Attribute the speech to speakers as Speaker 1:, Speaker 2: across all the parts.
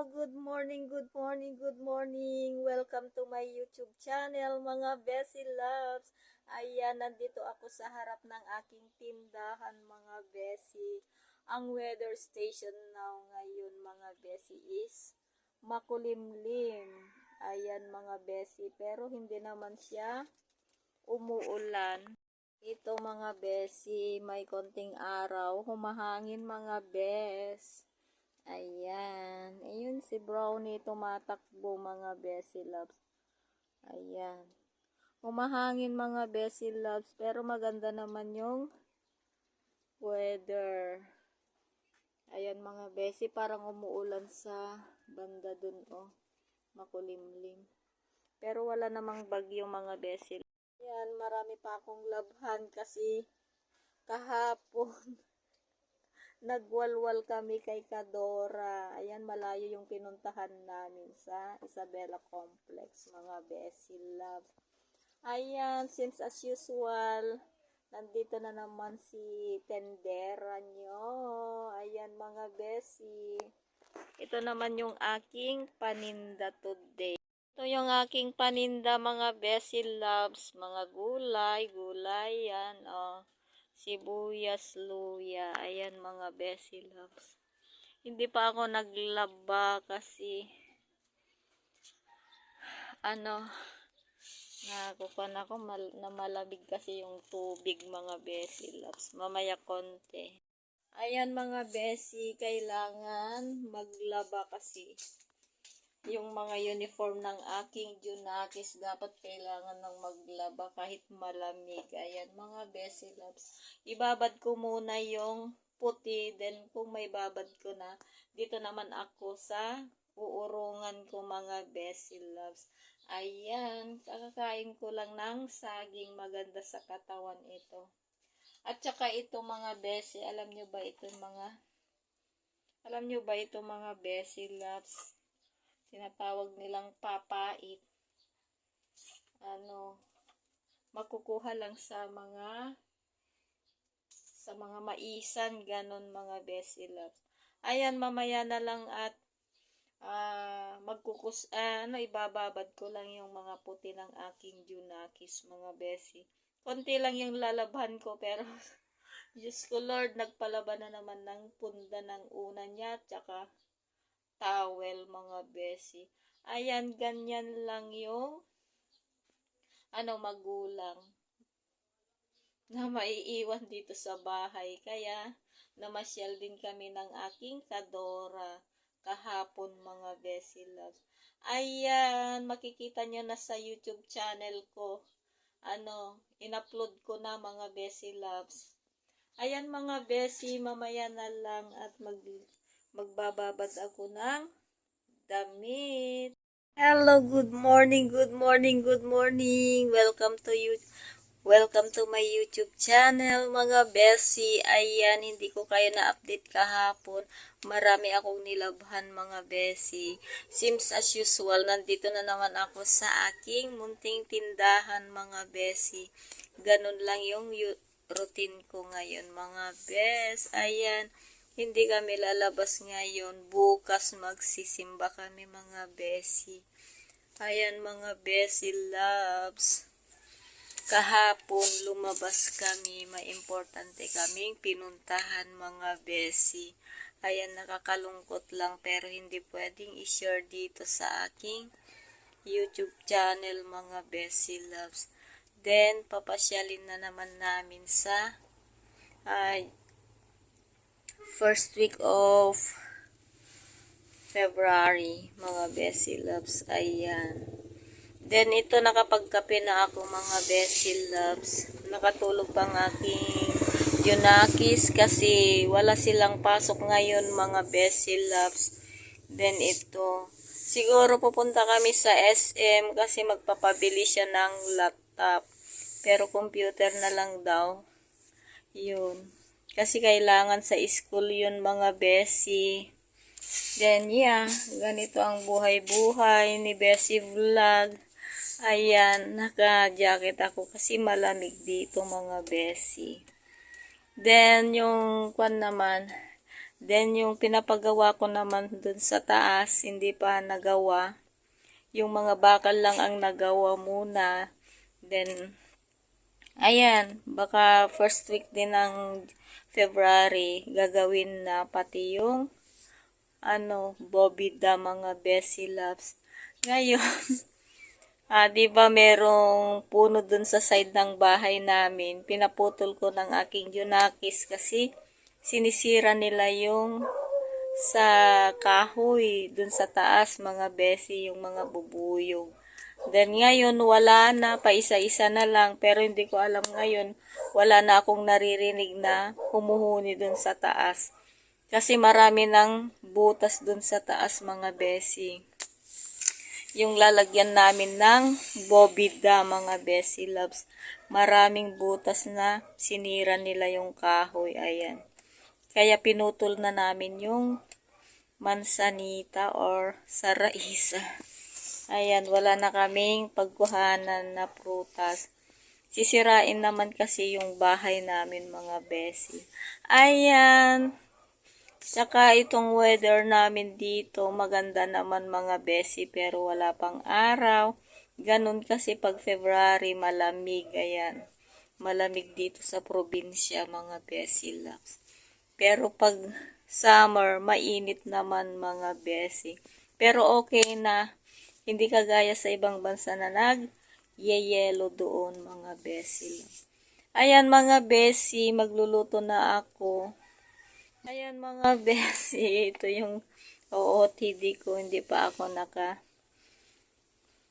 Speaker 1: good morning, good morning, good morning. Welcome to my YouTube channel, mga Bessie Loves. Ayan, nandito ako sa harap ng aking tindahan, mga Bessie. Ang weather station now ngayon, mga Bessie, is makulimlim. Ayan, mga Bessie, pero hindi naman siya umuulan. Ito, mga Bessie, may konting araw, humahangin, mga Bes. Ayan. Ayun si Brownie tumatakbo, mga Bessie Loves. Ayan. Humahangin, mga Bessie Loves. Pero maganda naman yung weather. Ayan, mga Bessie. Parang umuulan sa banda dun, oh. Makulimlim. Pero wala namang bagyo, mga Bessie. Ayan, marami pa akong labhan kasi kahapon nagwalwal kami kay Kadora. Ayan, malayo yung pinuntahan namin sa Isabela Complex, mga Bessie Loves. Ayan, since as usual, nandito na naman si tendera nyo. Ayan, mga Bessie. Ito naman yung aking paninda today. Ito yung aking paninda, mga Bessie Loves. Mga gulay, yan, oh. Sibuyas, luya. Ayan, mga Bessie Loves. Hindi pa ako naglaba kasi nakukuhan ako na malamig kasi yung tubig, mga Bessie Loves. Mamaya konti. Ayan, mga Bessie, kailangan maglaba kasi yung mga uniform ng aking Junakis dapat kailangan ng maglaba kahit malamig. Ayan, mga Bessie Loves. Ibabad ko muna yung puti, then kung may babad ko na, dito naman ako sa uurungan ko, mga Bessie Loves. Ayan, kakakain ko lang ng saging, maganda sa katawan ito. At saka ito, mga Bessie, alam nyo ba ito mga Bessie Loves? Tinatawag nilang papait. Makukuha lang sa mga maisan, ganon, mga Bessie Loves. Ayan, mamaya na lang at ibababad ko lang yung mga puti ng aking Junakis, mga Bessie. Konti lang yung lalabhan ko, pero Diyos ko Lord, nagpalaban na naman ng punda ng una niya, tsaka towel, mga Bessie. Ayan, ganyan lang yung magulang na maiiwan dito sa bahay. Kaya namasyal din kami ng aking Kadora kahapon, mga Bessie Loves. Ayan, makikita nyo na sa YouTube channel ko. In-upload ko na, mga Bessie Loves. Ayan, mga Bessie, mamaya na lang at magbababad ako ng damit. Hello, good morning, good morning, good morning. Welcome to my YouTube channel, mga Bessie. Ayan, hindi ko kayo na-update kahapon. Marami akong nilabhan, mga Bessie. Seems as usual, nandito na naman ako sa aking munting tindahan, mga Bessie. Ganun lang yung routine ko ngayon, mga Bes. Ayan. Hindi kami lalabas ngayon. Bukas magsisimba kami, mga Bessie. Ayan, mga Bessie Loves. Kahapon lumabas kami. May importante kaming pinuntahan, mga Bessie. Ayan, nakakalungkot lang pero hindi pwedeng i-share dito sa aking YouTube channel, mga Bessie Loves. Then, papasyalin na naman namin sa first week of February, mga Bessie Loves. Ayan. Then, ito, nakapagkape na ako, mga Bessie Loves. Nakatulog pang aking Junakis kasi wala silang pasok ngayon, mga Bessie Loves. Then, ito. Siguro pupunta kami sa SM kasi magpapabili siya ng laptop. Pero computer na lang daw. Yun. Kasi kailangan sa school yun, mga Bessie. Then, yeah. Ganito ang buhay-buhay ni Bessie Vlog. Ayan. Naka-jacket ako kasi malamig dito, mga Bessie. Then, yung kwan naman, Then, yung pinapagawa ko naman dun sa taas, hindi pa nagawa. Yung mga bakal lang ang nagawa muna. Then, ayan, baka first week din ng February, gagawin na pati yung bobida mga Bessie Loves. Ngayon, 'di ba merong puno dun sa side ng bahay namin, pinaputol ko ng aking junakis kasi sinisira nila yung sa kahoy dun sa taas mga Bessie, yung mga bubuyog. Then ngayon wala na, paisa-isa na lang, pero hindi ko alam ngayon, wala na akong naririnig na humuhuni dun sa taas. Kasi marami ng butas dun sa taas mga Bessie. Yung lalagyan namin ng bobida mga Bessie Loves. Maraming butas na sinira nila yung kahoy. Ayan. Kaya pinutol na namin yung mansanita or saraisa. Ayan, wala na kaming pagkuhanan na prutas. Sisirain naman kasi yung bahay namin mga Bessie. Ayan. Tsaka itong weather namin dito, maganda naman mga Bessie, pero wala pang araw. Ganun kasi pag February, malamig. Ayan. Malamig dito sa probinsya mga Bessie Loves. Pero pag summer, mainit naman mga Bessie. Pero okay na. Hindi kagaya sa ibang bansa na nag-yeyelo doon mga Bessie. Ayan mga Bessie, magluluto na ako. Ayan mga Bessie, ito yung OOTD ko. Hindi pa ako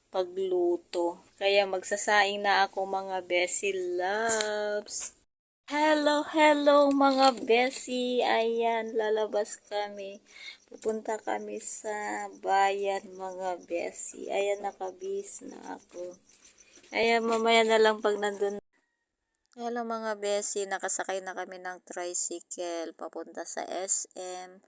Speaker 1: pagluto. Kaya magsasaing na ako mga Bessie Loves. Hello, hello mga Bessie. Ayan, lalabas kami. Pupunta kami sa bayan mga Bessie. Ayan, nakabis na ako. Ayan, mamaya na lang pag nandun. Hello mga Bessie, nakasakay na kami ng tricycle. Papunta sa SM.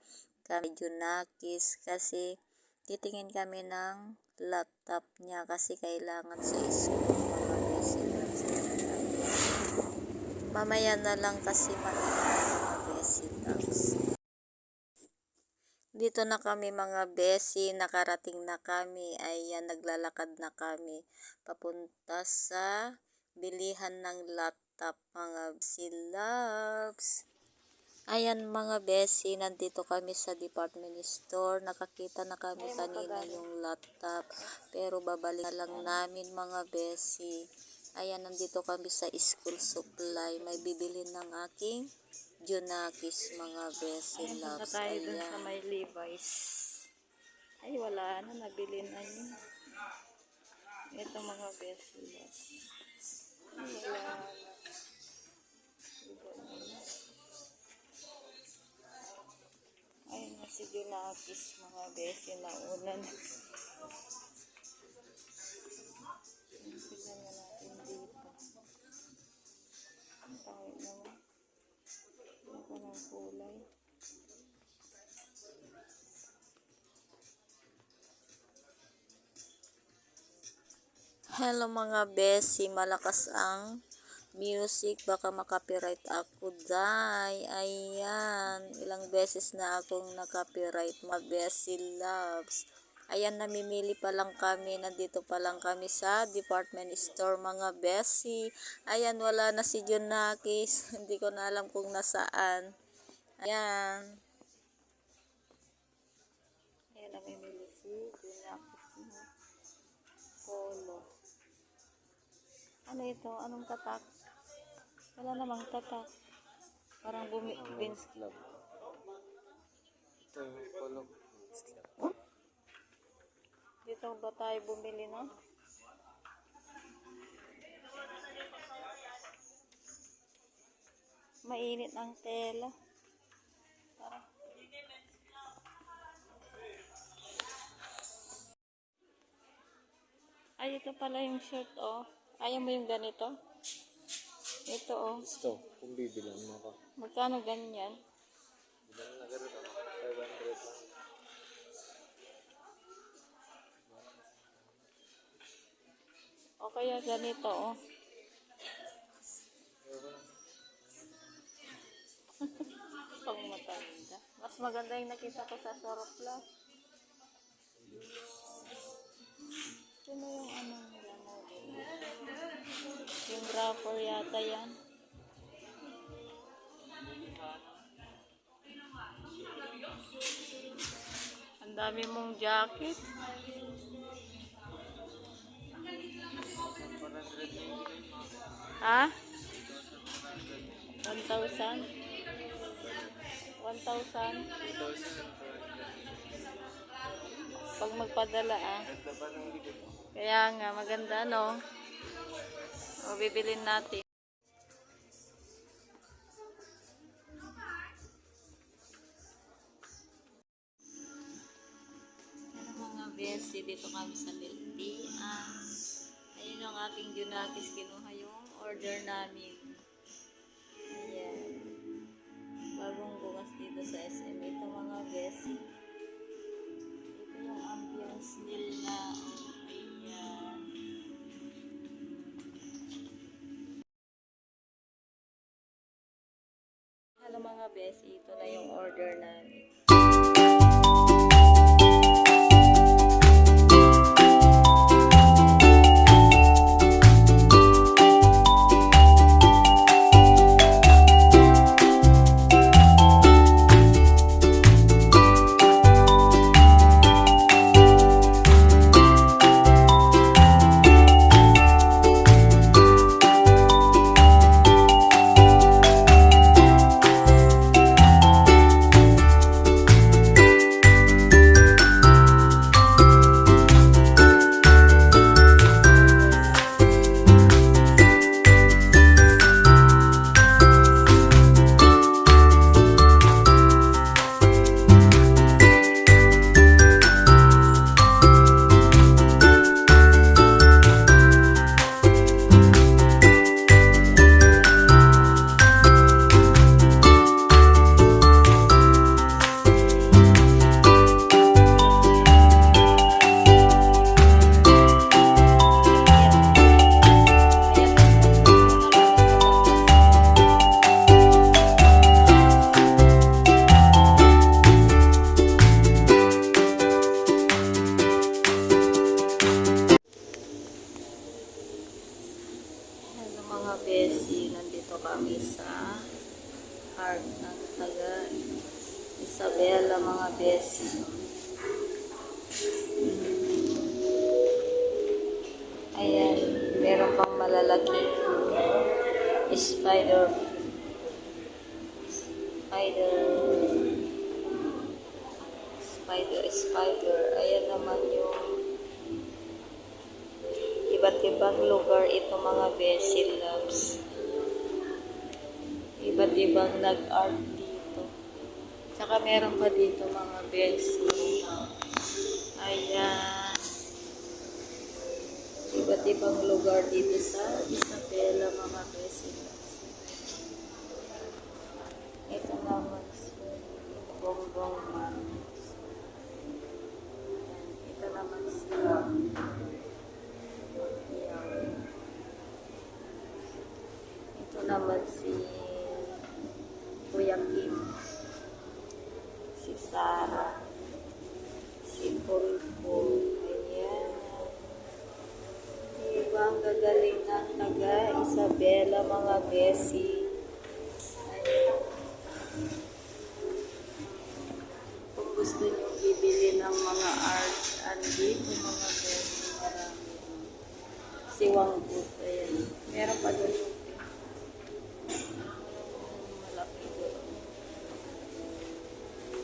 Speaker 1: Kami Junakis kasi titingin kami ng laptop niya kasi kailangan sa school mga Bessie. Mamaya na lang kasi mga Bessie Loves. Dito na kami mga Bessie, nakarating na kami. Ayan, naglalakad na kami. Papunta sa bilihan ng laptop mga Bessie Loves. Ayan mga Bessie, nandito kami sa department store. Nakakita na kami kanina yung laptop. Pero babalik na lang namin mga Bessie. Ayan, nandito kami sa school supply. May bibili ng aking Junakis mga Bessie Loves.
Speaker 2: Tayo dun sa may Levi's. Ay, wala na. Nabili na yun. Ito mga Bessie Loves. Ay, wala na. Ay, si Junakis mga Bessie na una na. Tignan na natin dito. Ang pangit naman. Ako ng kulay.
Speaker 1: Hello mga Bessie, malakas ang music, baka makapiright ako dai. Ayan, ilang beses na akong nakapiright mga Bessie Loves. Ayan, namimili pa lang kami, nandito pa lang kami sa department store mga Bessie. Ayan, wala na si Junakis, hindi ko na alam kung nasaan. Ayan.
Speaker 2: Ayan, namimili si Junakis na polo. Ano ito? Anong tatak? Wala namang tatak. Parang Vince Club. Dito ba tayo bumili no? Mainit ang tela. Parang ay, ito pala yung shirt, oh. Ayaw mo yung ganito? Ito, oh.
Speaker 3: Gusto, kung bibilan mo ka.
Speaker 2: Magkano ganyan?
Speaker 3: Bilan na ganun ako, 500 lang.
Speaker 2: O kaya ganito, oh. Pang matanda. Mas maganda yung nakita ko sa Soro Plus. Sino yung anong nila mo? Yung wrapper yata yan. Ang dami mong jacket. Ha? 1,000? 1,000? Pag magpadala
Speaker 3: Ganda pa ng likod.
Speaker 2: Kaya nga, maganda no? O, bibilin natin. Ano mga besi, dito kami sa Miltian. Ayun ang aking Junakis, kinuha yung order namin. Ayan. Bagong bukas dito sa SM. Ito mga besi. Ito yung ambience nila. Oh, ayan. Hello mga besi, ito na yung order namin. Hello mga besi, nandito kami sa park ng taga Isabela mga besi. Ayan, meron pang malalaki spider. Ayan naman yung iba't ibang lugar ito mga besi loves. Iba't ibang nag-art dito. Tsaka meron pa dito mga besi. Ayan. Iba't ibang lugar dito sa Isabela mga besi loves. Ito naman si Bongbong Marcos. Ito naman si ito naman si Kuya Kim, si Sarah, si Pulpo. Ayan. Ibang gagaling ng taga Isabela mga besi. Ayan. Kung gusto nyo bibili ng mga art, andito mga besi, marami. Si Wanggut, ayan. Meron pa doon yung malaki doon.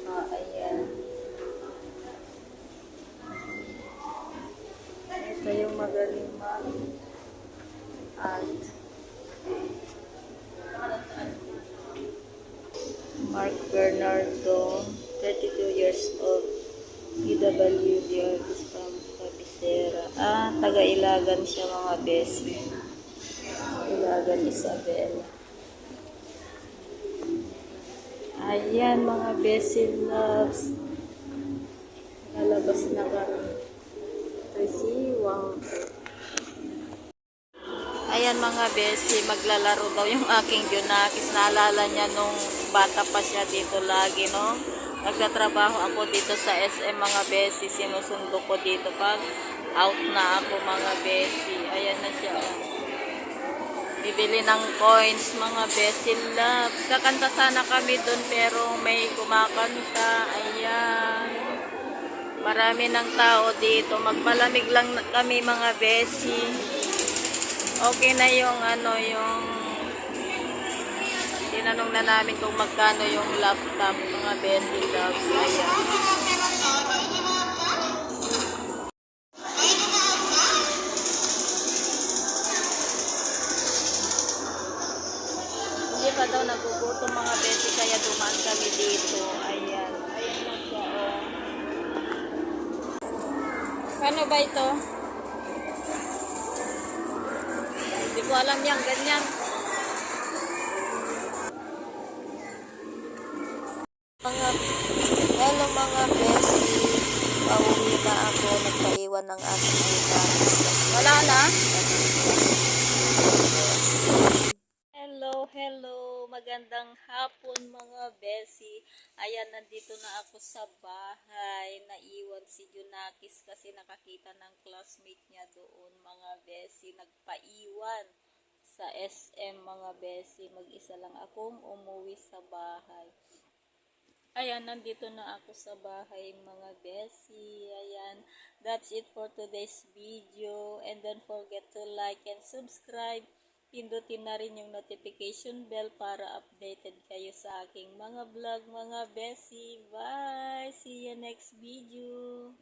Speaker 2: Ayan. Ito yung magaling mag-art. Mark Bernardo, 32 years old, PWD artist from Cabecera. Taga-Ilagan siya mga besi. Ilagan Isabela. Ayan mga besi loves. Lalabas na kami. Ito si Wang. Ayan mga besi, maglalaro daw yung aking Junakis. Naalala niya nung bata pa siya dito lagi, no?
Speaker 1: Nagtatrabaho ako dito sa SM mga besi. Sinusundo ko dito pag out na ako mga besi. Ayan na siya. Oh. Bibili ng coins mga besi love. Kakanta sana kami doon pero may kumakanta. Ayan. Marami ng tao dito. Magmalamig lang kami mga besi. Okay na yung yung tinanong na namin kung magkano yung laptop mga besi loves. Ayan. Hindi pa daw nagugutom mga besi kaya dumaan kami dito. Ayan. Ayan na siya. Oh. Paano ba ito? Hindi ko alam yan. Ganyan. Hello mga besi. Pauwi na ako. Nagpaiwan ng aking ina. Wala na? Hello. Magandang hapon mga besi. Ayan, nandito na ako sa bahay. Naiwan si Junakis kasi nakakita ng classmate niya doon mga besi. Nagpaiwan sa SM mga besi. Mag-isa lang akong umuwi sa bahay. Ayan, nandito na ako sa bahay mga besi. Ayan, that's it for today's video. And don't forget to like and subscribe. Pindutin na rin yung notification bell para updated kayo sa aking mga vlog mga besi. Bye! See you next video!